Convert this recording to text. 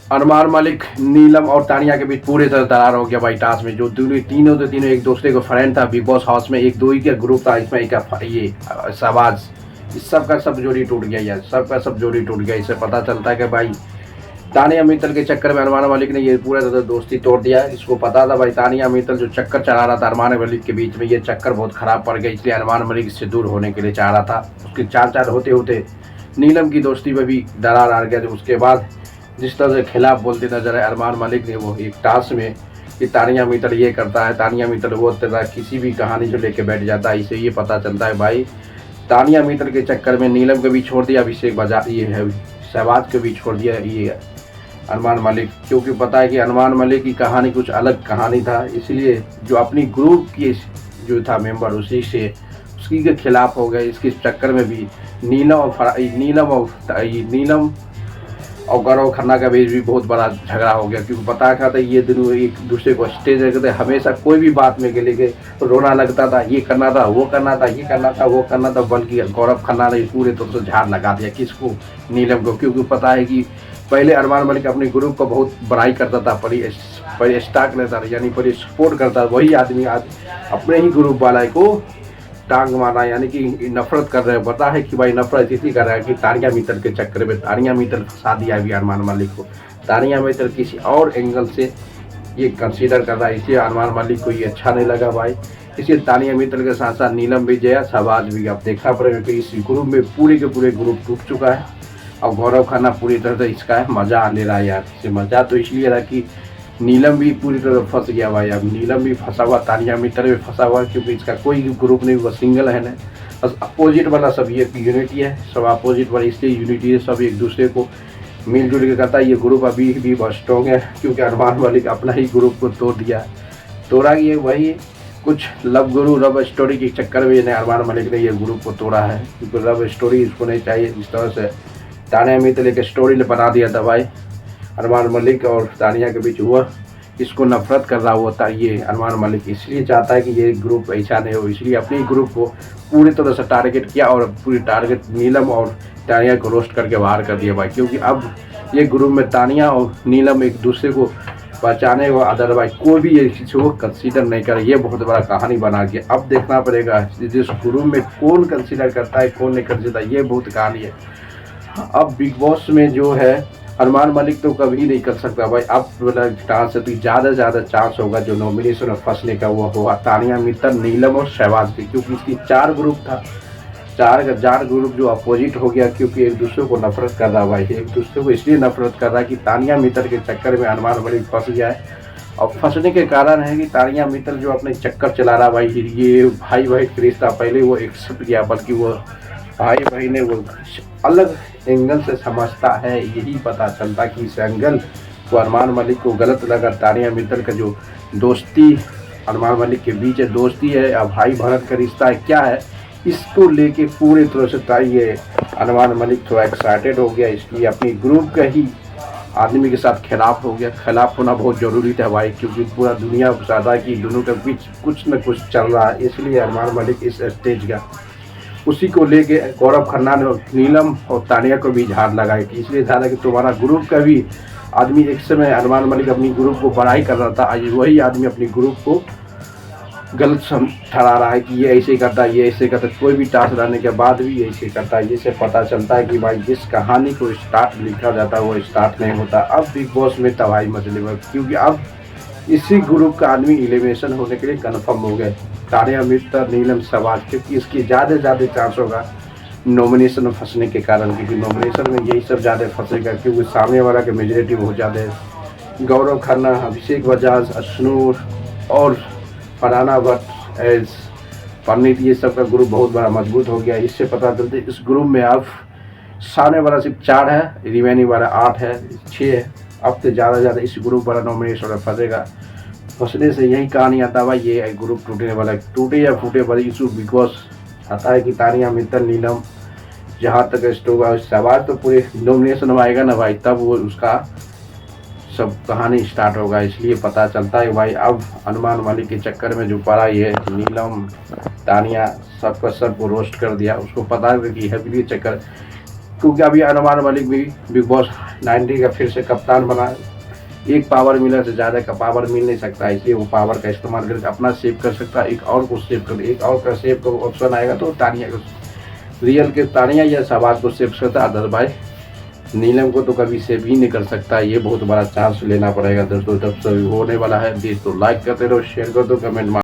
अरमान मलिक, नीलम और तानिया के बीच पूरी तरह दरार हो गया भाई टास्क में। जो तीनों एक दूसरे को फ्रेंड था बिग बॉस हाउस में, एक दो ही का ग्रुप था इसमें, एक ये शहबाज, इस सब का सब जोड़ी टूट गया यार, सबका सब जोड़ी टूट गया। इससे पता चलता है कि भाई तानिया मित्तल के चक्कर में अरमान मलिक ने ये पूरा तरह दोस्ती तोड़ दिया है। इसको पता था भाई तानिया मित्तल जो चक्कर चला रहा था अरमान मलिक के बीच में, ये चक्कर बहुत खराब पड़ गया, इसलिए अरमान मलिक इससे दूर होने के लिए चाह रहा था। उसके चार होते होते नीलम की दोस्ती में भी दरार आ गया। उसके बाद जिस तरह से खिलाफ बोलते नजर आए अरमान मलिक ने वो एक टास्क में कि तानिया मित्तल ये करता है, तानिया मित्तल वो तरह किसी भी कहानी जो लेके बैठ जाता है। इससे ये पता चलता है भाई तानिया मित्तल के चक्कर में नीलम को भी छोड़ दिया, अभिषेक बजा ये है शहबाज को भी छोड़ दिया ये अरमान मलिक, क्योंकि पता है कि अरमान मलिक की कहानी कुछ अलग कहानी था। इसलिए जो अपनी ग्रुप की जो था मेंबर उसी से उसकी के खिलाफ हो गए। इसके चक्कर में भी नीलम और गौरव खन्ना का बीच भी बहुत बड़ा झगड़ा हो गया, क्योंकि पता था ये दोनों एक दूसरे को स्टेज रखते, हमेशा कोई भी बात में लेके रोना लगता था, ये करना था वो करना था, ये करना था वो करना था। बल्कि गौरव खन्ना ने पूरे तौर से झाड़ लगा दिया किसको, नीलम को, क्योंकि पता है कि पहले अरमान मलिक अपने ग्रुप को बहुत बड़ाई करता था, पर स्टाक लेता था, यानी पर सपोर्ट करता था। वही आदमी आज अपने ही ग्रुप वाला को टांग मारा, यानी कि नफरत कर रहे हैं। पता है कि भाई नफरत इसी कर रहा है कि तानिया मित्तल के चक्कर में तानिया मित्तल फंसा दिया अभी अरमान मलिक को। तानिया मित्तल किसी और एंगल से ये कंसीडर कर रहा है, इसलिए अरमान मलिक को ये अच्छा नहीं लगा भाई। इसलिए तानिया मित्तल के साथ साथ नीलम भी जया शहबाज भी। अब देखना पड़ेगा कि इस ग्रुप में पूरे के पूरे ग्रुप टूट चुका है। और गौरव खन्ना पूरी तरह से इसका मजा ले रहा है यार। इसे मजा तो इसलिए रहा कि नीलम भी पूरी तरह फंस गया भाई। अब नीलम भी फंसा हुआ, तानिया मित्तल भी फंसा हुआ, क्योंकि इसका कोई ग्रुप नहीं, वो सिंगल है ना, बस अपोजिट वाला सब ये यूनिटी है, सब अपोजिट वाला, इसलिए यूनिटी है, सब एक दूसरे को मिलजुल के करता है। ये ग्रुप अभी भी बहुत स्ट्रॉन्ग है, क्योंकि अरमान मलिक अपना ही ग्रुप को तोड़ दिया, तोड़ा ये वही कुछ लव गुरु लव स्टोरी के चक्कर में अरमान मलिक ने ये ग्रुप को तोड़ा है, क्योंकि लव स्टोरी इसको नहीं चाहिए। इस तरह से तानिया मित्तल एक स्टोरी बना दिया था भाई अरमान मलिक और तानिया के बीच हुआ, इसको नफरत कर रहा होता ये अरमान मलिक, इसलिए चाहता है कि ये ग्रुप ऐसा नहीं हो, इसलिए अपने ग्रुप को पूरी तरह से टारगेट किया और पूरी टारगेट नीलम और तानिया को रोस्ट करके बाहर कर दिया भाई। क्योंकि अब ये ग्रुप में तानिया और नीलम एक दूसरे को पहचाने व अदरवाइज कोई भी ये किसी को कंसीडर नहीं करे, ये बहुत बड़ा कहानी बना के। अब देखना पड़ेगा जिस ग्रुप में कौन कंसीडर करता है कौन नहीं कंसीडर, ये बहुत कहानी है। अब बिग बॉस में जो है अरमान मलिक तो कभी नहीं कर सकता भाई। अब वाला चांस है तो ज़्यादा से ज़्यादा चांस होगा जो नॉमिनेशन में फंसने का वो होगा तानिया मित्तल, नीलम और शहबाज की, क्योंकि इसकी 4 ग्रुप था, चार ग्रुप जो अपोजिट हो गया, क्योंकि एक दूसरे को नफरत कर रहा भाई, एक दूसरे को इसलिए नफरत कर रहा है कि तानिया मित्तल के चक्कर में अरमान मलिक फंस गया है। और फंसने के कारण है कि तानिया मित्तल जो अपने चक्कर चला रहा भाई, ये भाई का रिश्ता पहले वो एक्सेप्ट किया, बल्कि वो भाई ने वो अलग एंगल से समझता है। यही पता चलता कि इस एंगल को अरमान मलिक को गलत लगा। तानिया मित्तल का जो दोस्ती अरमान मलिक के बीच है, दोस्ती है या भाई भारत का रिश्ता है क्या है, इसको लेके पूरे तरह से ये अरमान मलिक थोड़ा एक्साइटेड हो गया, इसलिए अपनी ग्रुप का ही आदमी के साथ खिलाफ हो गया। खिलाफ होना बहुत ज़रूरी था भाई, क्योंकि पूरा दुनिया चाहता है कि दोनों के बीच कुछ न कुछ चल रहा है, इसलिए अरमान मलिक इस स्टेज का उसी को लेके गौरव खन्ना ने नीलम और तानिया को भी झाड़ लगाई कि इसलिए झाड़ा कि तुम्हारा ग्रुप का भी आदमी, एक समय अरमान मलिक अपनी ग्रुप को बड़ाई कर रहा था, आज वही आदमी अपनी ग्रुप को गलत ठहरा रहा है कि ये ऐसे करता है, ये ऐसे करता है, कोई भी टास्क रहने के बाद भी ऐसे करता है। जिससे पता चलता है कि भाई जिस कहानी को स्टार्ट लिखा जाता है वो स्टार्ट नहीं होता। अब बिग बॉस में तबाही मचली हुई, क्योंकि अब इसी ग्रुप का आदमी एलिमिनेशन होने के लिए कन्फर्म हो गए, तानिया मित्तल, नीलम, शहबाज, क्योंकि इसकी ज़्यादा चांस होगा नॉमिनेशन में फंसने के कारण, क्योंकि नॉमिनेशन में यही सब ज़्यादा फंसेगा, क्योंकि सामने वाला का मेजोरिटी बहुत ज़्यादा है। गौरव खन्ना, अभिषेक बजाज, अशनूर और फरहाना भट्ट एज परनीत, ये सब का ग्रुप बहुत बड़ा मजबूत हो गया। इससे पता चलता है इस ग्रुप में अब सामने वाला सिर्फ 4 है, रिमेनिंग वाला 8 है, 6 है। अब तो ज़्यादा इस ग्रुप वाला नॉमिनेशन में फंसेगा। फंसने से यही कहानी आता है भाई, ये ग्रुप टूटने वाला है, टूटे या फूटे बड़ी इशू बिग बॉस आता है कि तानिया मित्तल, नीलम जहाँ तक होगा सवाल तो पूरे नॉमिनेशन में आएगा ना भाई, तब वो उसका सब कहानी स्टार्ट होगा। इसलिए पता चलता है भाई अब अरमान मलिक के चक्कर में जो पड़ा ये नीलम, तानिया सबको रोस्ट कर दिया। उसको पता है कि हैप्पी चक्कर क्योंकि अभी अनुमान मलिक भी बिग बॉस 90 का फिर से कप्तान बना है। एक पावर मिलर से ज़्यादा का पावर मिल नहीं सकता, इसलिए वो पावर का इस्तेमाल करके अपना सेव कर सकता है, एक और को सेव कर, एक और का सेव का ऑप्शन आएगा तो तानिया को, रियल के तानिया या शहबाज को सेव करता है, अदरवाइज नीलम को तो कभी सेव ही नहीं कर सकता। ये बहुत बड़ा चांस लेना पड़ेगा दोस्तों, जब से होने वाला है। प्लीज़ तो लाइक करते रहो, शेयर कर दो, कमेंट